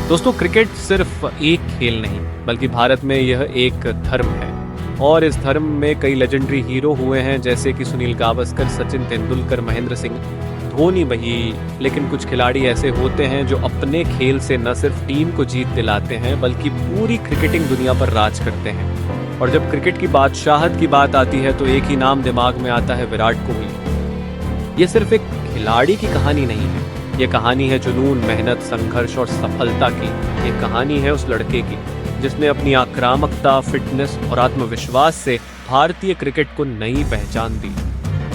दोस्तों, क्रिकेट सिर्फ एक खेल नहीं बल्कि भारत में यह एक धर्म है और इस धर्म में कई लेजेंडरी हीरो हुए हैं, जैसे कि सुनील गावस्कर, सचिन तेंदुलकर, महेंद्र सिंह धोनी भी। लेकिन कुछ खिलाड़ी ऐसे होते हैं जो अपने खेल से न सिर्फ टीम को जीत दिलाते हैं बल्कि पूरी क्रिकेटिंग दुनिया पर राज करते हैं। और जब क्रिकेट की बादशाहत की बात आती है तो एक ही नाम दिमाग में आता है, विराट कोहली। ये सिर्फ एक खिलाड़ी की कहानी नहीं है, ये कहानी है जुनून, मेहनत, संघर्ष और सफलता की। ये कहानी है उस लड़के की जिसने अपनी आक्रामकता, फिटनेस और आत्मविश्वास से भारतीय क्रिकेट को नई पहचान दी।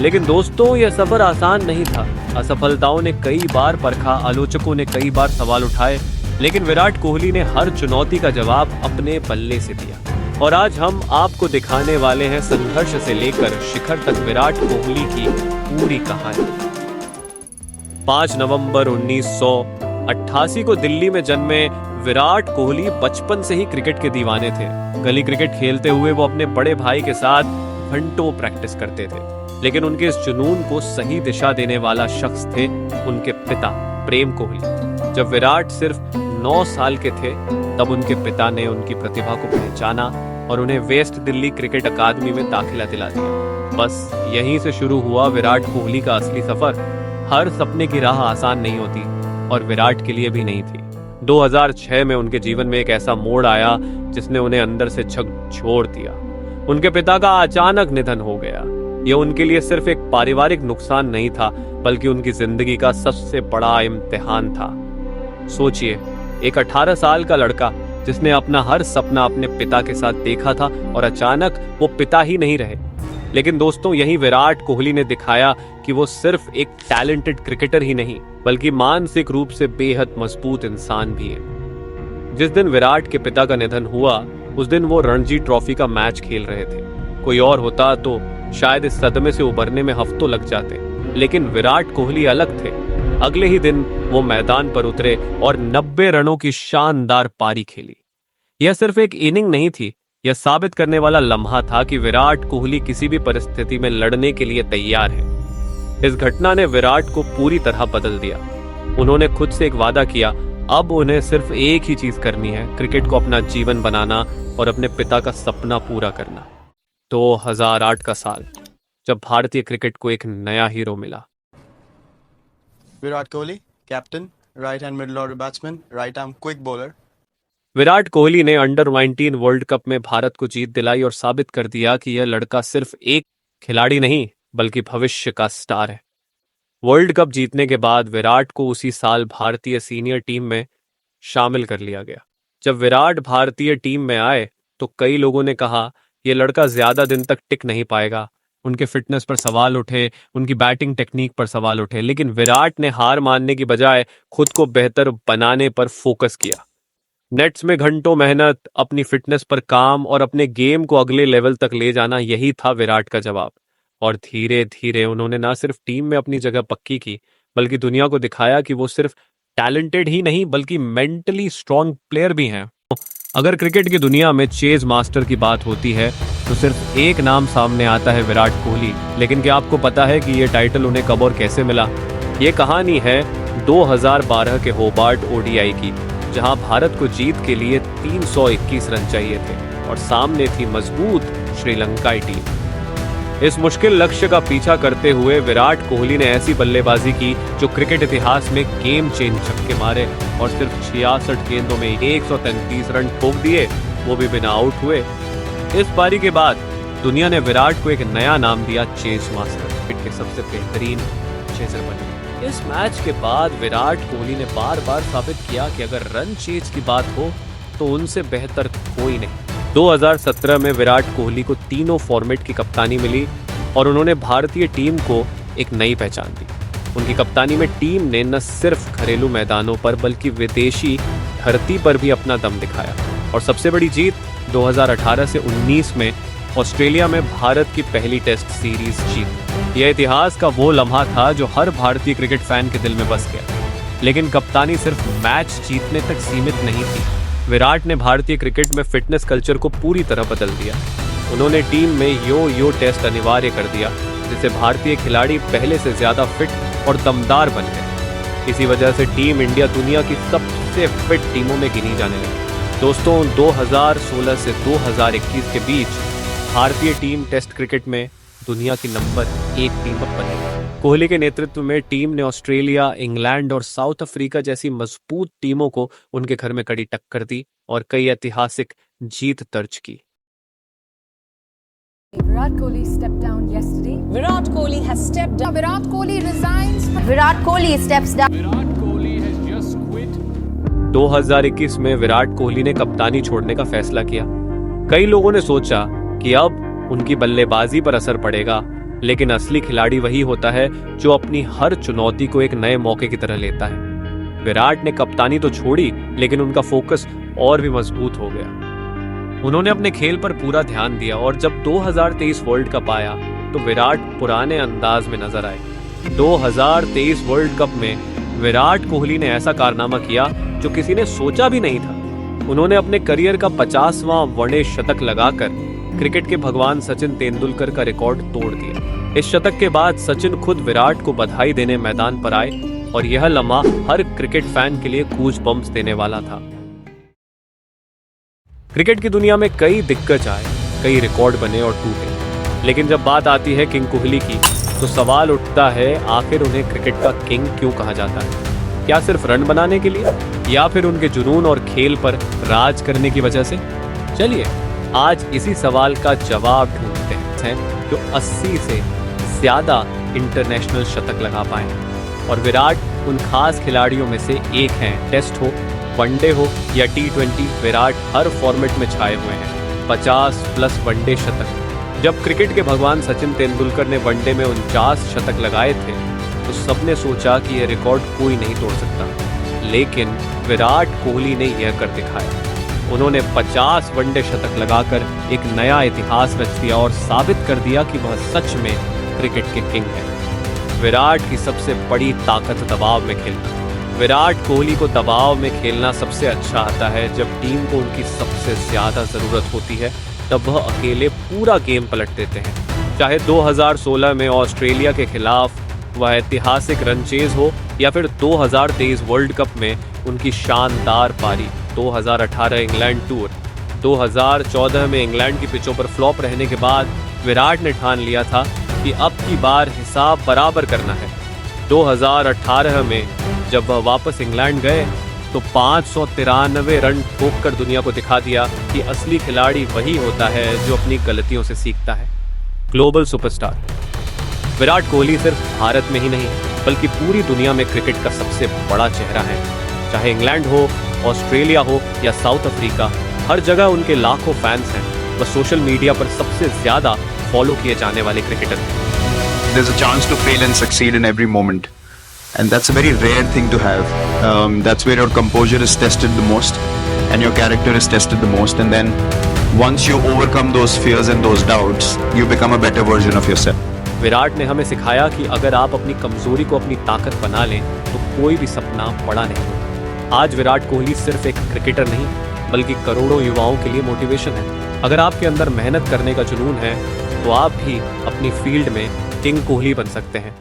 लेकिन दोस्तों, यह सफर आसान नहीं था। असफलताओं ने कई बार परखा, आलोचकों ने कई बार सवाल उठाए, लेकिन विराट कोहली ने हर चुनौती का जवाब अपने बल्ले से दिया। और आज हम आपको दिखाने वाले हैं संघर्ष से लेकर शिखर तक विराट कोहली की पूरी कहानी। 5 नवंबर 1988 को दिल्ली में जन्मे विराट कोहली बचपन से ही क्रिकेट के दीवाने थे। गली क्रिकेट खेलते हुए वो अपने बड़े भाई के साथ घंटों प्रैक्टिस करते थे। लेकिन उनके इस जुनून को सही दिशा देने वाला शख्स थे उनके पिता प्रेम कोहली। जब विराट सिर्फ 9 साल के थे तब उनके पिता ने उनकी प्रतिभा को पहचाना और उन्हें वेस्ट दिल्ली क्रिकेट अकादमी में दाखिला दिला दिया। बस यहीं से शुरू हुआ विराट कोहली का असली सफर। हर सपने की राह आसान नहीं होती और विराट के लिए भी नहीं थी। 2006 में उनके जीवन में एक ऐसा मोड़ आया जिसने उन्हें अंदर से झकझोर दिया। उनके पिता का अचानक निधन हो गया। यह उनके लिए सिर्फ एक पारिवारिक नुकसान नहीं था बल्कि उनकी जिंदगी का सबसे बड़ा इम्तिहान था। सोचिए, एक 18 साल का लड़का जिसने अपना हर सपना अपने पिता के साथ देखा था और अचानक वो पिता ही नहीं रहे। लेकिन दोस्तों, यही विराट कोहली ने दिखाया कि वो सिर्फ एक टैलेंटेड क्रिकेटर ही नहीं बल्कि मानसिक रूप से बेहद मजबूत इंसान भी है। जिस दिन विराट के पिता का निधन हुआ उस दिन वो रणजी ट्रॉफी का मैच खेल रहे थे। कोई और होता तो शायद इस सदमे से उबरने में हफ्तों लग जाते, लेकिन विराट कोहली अलग थे। अगले ही दिन वो मैदान पर उतरे और 90 रनों की शानदार पारी खेली। यह सिर्फ एक इनिंग नहीं थी, यह साबित करने वाला लम्हा था कि विराट कोहली किसी भी परिस्थिति में लड़ने के लिए तैयार है। इस घटना ने विराट को पूरी तरह बदल दिया। उन्होंने खुद से एक वादा किया, अब उन्हें सिर्फ एक ही चीज करनी है, क्रिकेट को अपना जीवन बनाना और अपने पिता का सपना पूरा करना। 2008 का साल, जब भारतीय क्रिकेट को एक नया हीरो मिला। Virat Kohli, captain, right hand middle order batsman, right arm quick bowler. Virat Kohli ने अंडर 19 वर्ल्ड कप में भारत को जीत दिलाई और साबित कर दिया कि यह लड़का सिर्फ एक खिलाड़ी नहीं बल्कि भविष्य का स्टार है। वर्ल्ड कप जीतने के बाद विराट को उसी साल भारतीय सीनियर टीम में शामिल कर लिया गया। जब विराट भारतीय टीम में आए तो कई लोगों ने कहा यह लड़का ज्यादा दिन तक टिक नहीं पाएगा। उनके फिटनेस पर सवाल उठे, उनकी बैटिंग टेक्निक पर सवाल उठे, लेकिन विराट ने हार मानने की बजाय खुद को बेहतर बनाने पर फोकस किया। नेट्स में घंटों मेहनत, अपनी फिटनेस पर काम और अपने गेम को अगले लेवल तक ले जाना, यही था विराट का जवाब। और धीरे धीरे उन्होंने ना सिर्फ टीम में अपनी जगह पक्की की बल्कि दुनिया को दिखाया कि वो सिर्फ टैलेंटेड ही नहीं बल्कि मेंटली स्ट्रांग प्लेयर भी हैं। अगर क्रिकेट की दुनिया में चेज मास्टर की बात होती है तो सिर्फ एक नाम सामने आता है, विराट कोहली। लेकिन क्या आपको पता है कि ये टाइटल उन्हें कब और कैसे मिला? ये कहानी है 2012 के होबार्ट ओडीआई की, जहां भारत को जीत के लिए 321 रन चाहिए थे और सामने थी मजबूत श्रीलंकाई टीम। इस मुश्किल लक्ष्य का पीछा करते हुए विराट कोहली ने ऐसी बल्लेबाजी की जो क्रिकेट इतिहास में गेम चेंज छक्के मारे और सिर्फ 66 गेंदों में 133 रन ठोक दिए, वो भी बिना आउट हुए। इस पारी के बाद दुनिया ने विराट को एक नया नाम दिया, चेज मास्टर, क्रिकेट के सबसे बेहतरीन चेजर बने। इस मैच के बाद विराट कोहली ने बार बार साबित किया कि अगर रन चेज की बात हो तो उनसे बेहतर कोई नहीं। 2017 में विराट कोहली को तीनों फॉर्मेट की कप्तानी मिली और उन्होंने भारतीय टीम को एक नई पहचान दी। उनकी कप्तानी में टीम ने न सिर्फ घरेलू मैदानों पर बल्कि विदेशी धरती पर भी अपना दम दिखाया। और सबसे बड़ी जीत 2018 से 19 में ऑस्ट्रेलिया में भारत की पहली टेस्ट सीरीज जीत। यह इतिहास का वो लम्हा था जो हर भारतीय क्रिकेट फैन के दिल में बस गया। लेकिन कप्तानी सिर्फ मैच जीतने तक सीमित नहीं थी। विराट ने भारतीय क्रिकेट में फिटनेस कल्चर को पूरी तरह बदल दिया। उन्होंने टीम में यो टेस्ट अनिवार्य कर दिया, जिससे भारतीय खिलाड़ी पहले से ज्यादा फिट और दमदार बन गए। इसी वजह से टीम इंडिया दुनिया की सबसे सबसे फिट टीमों में गिनी जाने लगी। दोस्तों, 2016 से 2021 के बीच भारतीय टीम टेस्ट क्रिकेट में दुनिया की नंबर 1 टीम बनी। कोहली के नेतृत्व में टीम ने ऑस्ट्रेलिया, इंग्लैंड और साउथ अफ्रीका जैसी मजबूत टीमों को उनके घर में कड़ी टक्कर दी और कई ऐतिहासिक जीत दर्ज की। Virat Kohli stepped down yesterday. Virat Kohli has stepped down. Virat Kohli resigns. Virat Kohli steps down. Virat Kohli has just quit. 2021 में विराट कोहली ने कप्तानी छोड़ने का फैसला किया। कई लोगों ने सोचा कि अब उनकी बल्लेबाजी पर असर पड़ेगा, लेकिन असली खिलाड़ी वही होता है जो अपनी हर चुनौती को एक नए मौके की तरह लेता है। विराट ने कप्तानी तो छोड़ी, लेकिन उनका फोकस और भी मजबूत हो गया। उन्होंने अपने खेल पर पूरा ध्यान दिया और जब 2023 वर्ल्ड कप आया तो विराट पुराने अंदाज में नजर आए। 2023 वर्ल्ड कप में विराट कोहली ने ऐसा कारनामा किया जो किसी ने सोचा भी नहीं था। उन्होंने अपने करियर का 50वां वनडे शतक लगाकर क्रिकेट के भगवान सचिन तेंदुलकर का रिकॉर्ड तोड़ दिया। इस शतक के बाद सचिन खुद विराट को बधाई देने मैदान पर आए और यह लम्हा हर क्रिकेट फैन के लिए गूज बम्प्स देने वाला था। क्रिकेट की दुनिया में कई दिग्गज आए, कई रिकॉर्ड बने और टूटे, लेकिन जब बात आती है किंग कोहली की तो सवाल उठता है, आखिर उन्हें क्रिकेट का किंग क्यों कहा जाता है? क्या सिर्फ रन बनाने के लिए या फिर उनके जुनून और खेल पर राज करने की वजह से? चलिए आज इसी सवाल का जवाब ढूंढते हैं जो 80 से ज्यादा इंटरनेशनल शतक लगा पाए। और विराट उन खास खिलाड़ियों में से एक हैं। टेस्ट हो, वनडे हो या T20, विराट हर फॉर्मेट में छाए हुए हैं। 50+ वनडे शतक। जब क्रिकेट के भगवान सचिन तेंदुलकर ने वनडे में 49 शतक लगाए थे तो सबने सोचा कि यह रिकॉर्ड कोई नहीं तोड़ सकता, लेकिन विराट कोहली ने यह कर दिखाया। उन्होंने 50 वनडे शतक लगाकर एक नया इतिहास रच दिया और साबित कर दिया कि वह सच में क्रिकेट के किंग हैं। विराट की सबसे बड़ी ताकत दबाव में खेलना। विराट कोहली को दबाव में खेलना सबसे अच्छा आता है। जब टीम को उनकी सबसे ज्यादा जरूरत होती है तब वह अकेले पूरा गेम पलट देते हैं। चाहे 2016 में ऑस्ट्रेलिया के खिलाफ वह ऐतिहासिक रन चेज हो या फिर 2023 वर्ल्ड कप में उनकी शानदार पारी, 2018 इंग्लैंड टूर, 2014 में इंग्लैंड की पिचों पर फ्लॉप रहने के बाद विराट ने ठान लिया था कि अब की बार हिसाब बराबर करना है। 2018 में जब वह वापस इंग्लैंड गए तो 593 रन ठोककर दुनिया को दिखा दिया कि असली खिलाड़ी वही होता है जो अपनी गलतियों से सीखता है। ग्लोबल सुपरस्टार विराट कोहली सिर्फ भारत में ही नहीं बल्कि पूरी दुनिया में क्रिकेट का सबसे बड़ा चेहरा है। चाहे इंग्लैंड हो, ऑस्ट्रेलिया हो या साउथ अफ्रीका, हर जगह उनके लाखों फैंस हैं। वह सोशल मीडिया पर सबसे ज्यादा फॉलो किए जाने वाले क्रिकेटर हैं। There's a chance to fail and succeed in every moment, and that's a very rare thing to have. That's where your composure is tested the most and your character is tested the most, and then once you overcome those fears and those doubts, you become a better version of yourself. Virat ने हमें सिखाया कि अगर आप अपनी कमजोरी को अपनी ताकत बना लें तो कोई भी सपना बड़ा नहीं होता। आज विराट कोहली सिर्फ एक क्रिकेटर नहीं बल्कि करोड़ों युवाओं के लिए मोटिवेशन है। अगर आपके अंदर मेहनत करने का जुनून है तो आप भी अपनी फील्ड में किंग कोहली बन सकते हैं।